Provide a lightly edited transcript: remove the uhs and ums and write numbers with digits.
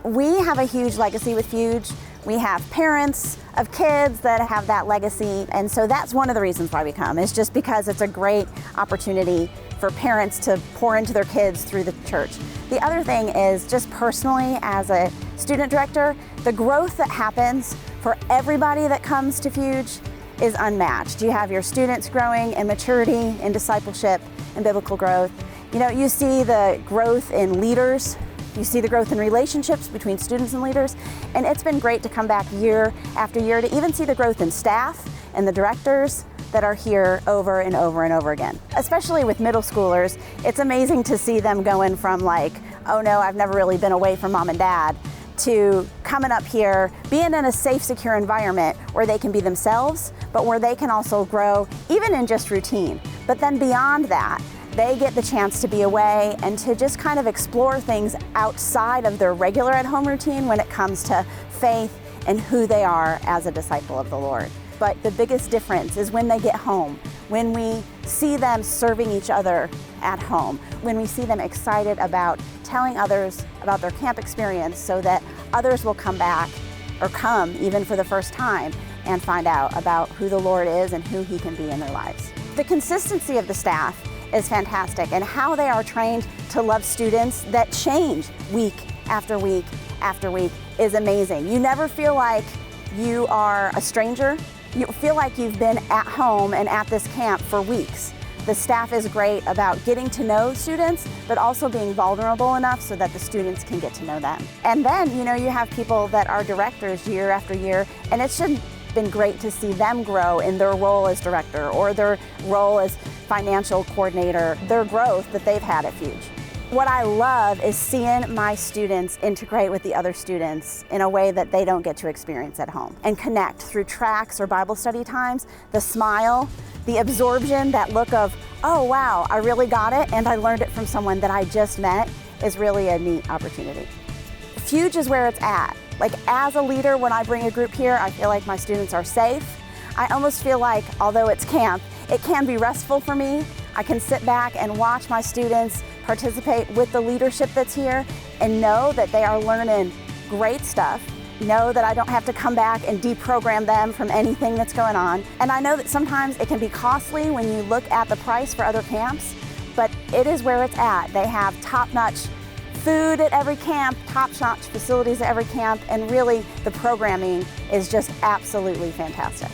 We have a huge legacy with FUGE. We have parents of kids that have that legacy, and so that's one of the reasons why we come, is just because it's a great opportunity for parents to pour into their kids through the church. The other thing is, just personally as a student director, the growth that happens for everybody that comes to FUGE is unmatched. You have your students growing in maturity, in discipleship, and biblical growth. You know, you see the growth in leaders, you see the growth in relationships between students and leaders, and it's been great to come back year after year to even see the growth in staff and the directors that are here over and over and over again. Especially with middle schoolers, it's amazing to see them going from like, oh no, I've never really been away from mom and dad, to coming up here, being in a safe, secure environment where they can be themselves, but where they can also grow, even in just routine. But then beyond that, they get the chance to be away and to just kind of explore things outside of their regular at-home routine when it comes to faith and who they are as a disciple of the Lord. But the biggest difference is when they get home, when we see them serving each other at home, when we see them excited about telling others about their camp experience so that others will come back or come even for the first time and find out about who the Lord is and who He can be in their lives. The consistency of the staff is fantastic, and how they are trained to love students that change week after week after week is amazing. You never feel like you are a stranger. You feel like you've been at home and at this camp for weeks. The staff is great about getting to know students, but also being vulnerable enough so that the students can get to know them. And then, you know, you have people that are directors year after year, and it's just been great to see them grow in their role as director or their role as financial coordinator, their growth that they've had at FUGE. What I love is seeing my students integrate with the other students in a way that they don't get to experience at home, and connect through tracks or Bible study times. The smile, the absorption, that look of, oh wow, I really got it and I learned it from someone that I just met, is really a neat opportunity. FUGE is where it's at. Like, as a leader, when I bring a group here, I feel like my students are safe. I almost feel like, although it's camp, it can be restful for me. I can sit back and watch my students participate with the leadership that's here and know that they are learning great stuff. Know that I don't have to come back and deprogram them from anything that's going on. And I know that sometimes it can be costly when you look at the price for other camps, but it is where it's at. They have top-notch food at every camp, top-notch facilities at every camp, and really the programming is just absolutely fantastic.